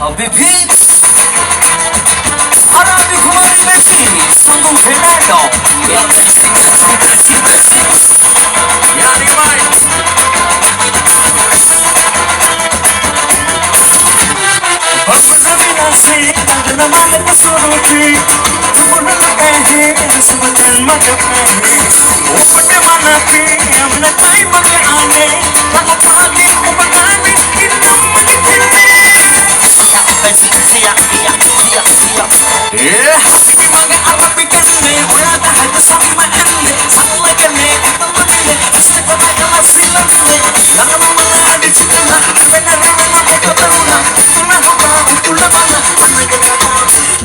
Habibi Arabi Kumari Messi Sandu Fernando Ya Messi Ya Neymar Bakmaza binasi Agna malik suruti Tumuna kahe Sumatan magapahe Upate manati Amna kai mage aane Lagu paagi upagani Inam magapille Habibi maga Arabi kanne Oya tahad sama anne Salla kanne Katamane Asti kota kala silanne Lana mama adi chitana Rena rena Kataruna Tuna hoka Tula bana Anna kata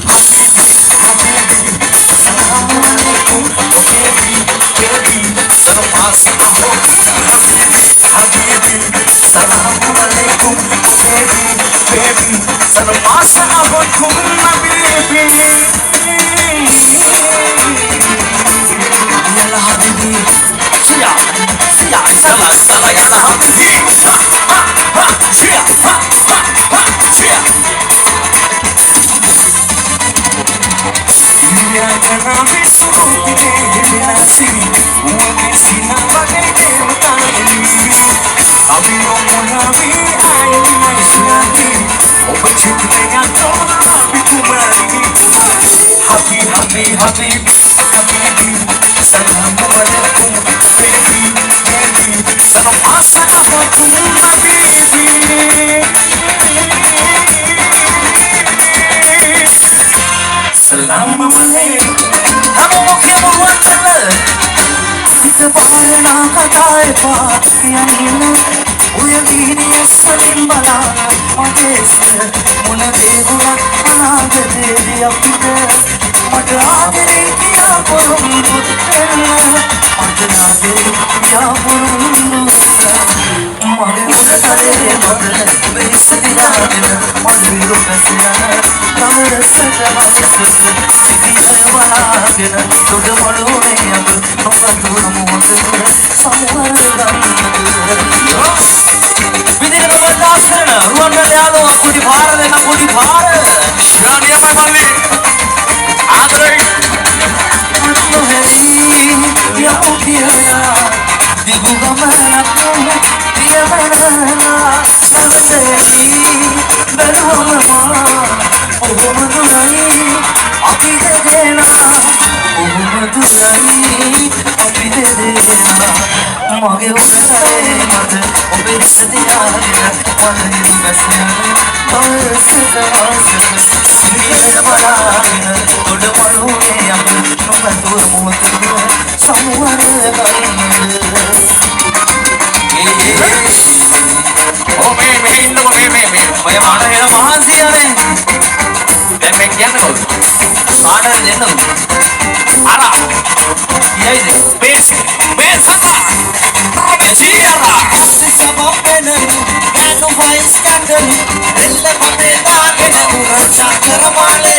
Habibi Salamu alaikum Baby Salam paasa aho Habibi Salamu alaikum Baby Salam paasa aho Habibi Yalla Habibi Sia Sala Yalla Habibi Sia Ya janabi surutine nasi Uame sina bagai devtani Abhiyo munavi aini naisnahi Oba chitne ya tona Habi kumari Habibi Salamu alaikum Baby Salam paasa aho Habibi Salamu alaikum Kamu mukhe buat channel Kita parna katae paat yanina Uya dini salim bala Magese Muna devula Anaga devi apita Mata agere kiya purum Muttenna Mata agere kiya purum Mage udare Mata Besadiyana Madiru kasiyana Kamara sajama Sikiya walagena Tuda malume Ab Noga dura muhad Samwar Vidina bardas karna Ruwan mein yaado Kudi bhaar dena Kudi bhaar Shiraniya mein malli Aadre Matlo hai Ya ukiya Dibuga main apno Diya maina Navsari Beruwa mama Oh Madurai Api de dena Oh Madurai Api de dena Mage udare Mate Obe sadiyana Madiru kasiyana Kamara sajama Sikiya walagena Tuda malume Ab Noga dura muhad Samwar Oh me indu me Maya mana hela mahansiya ne Dan me kiyanne kodu Kaada dennu Ara Yeyde Base apa Jiyara Kasi sabab benu Ganu vibes kandanu Ella pate daagena Ura chakra male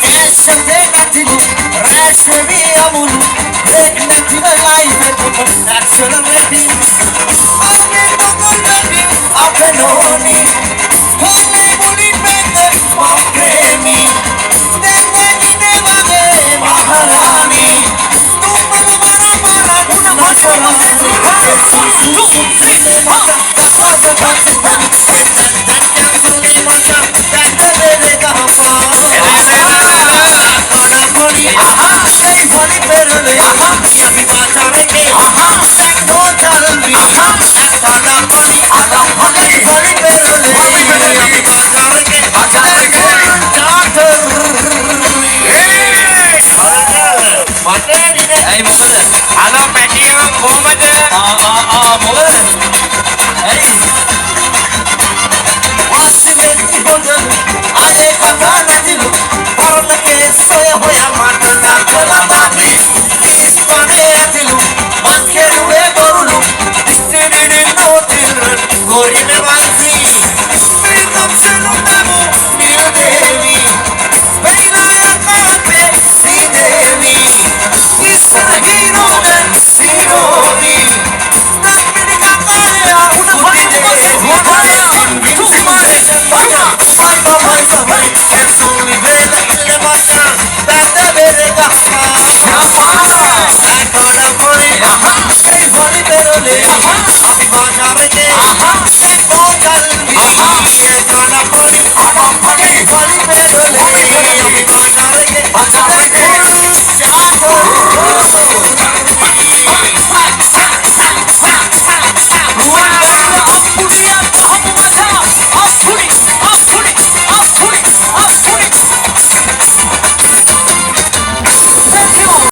Cash de natilu Rash vi amulu Break nativa life Natural ready Ame nogolati Apenoni Hone buli pete Mapremi Dete gine vage Maharani Tumad mara mara Una masala Hey, මොකද? අර පැටියා කොහමද? මොකද? Hey. Wasiletti bodan ade kata nadilu Parna ke soya hoya mata nakala mati Ispane atilu Mankeruwe borulu Distinini notiran Gorine vansi Pritam selunamu Nil devi Peina yakate Si devi Isra hero dan Sinoni Nakmini kataya Una pani devi Bye bye. பழி பேரலே, பாசாரையே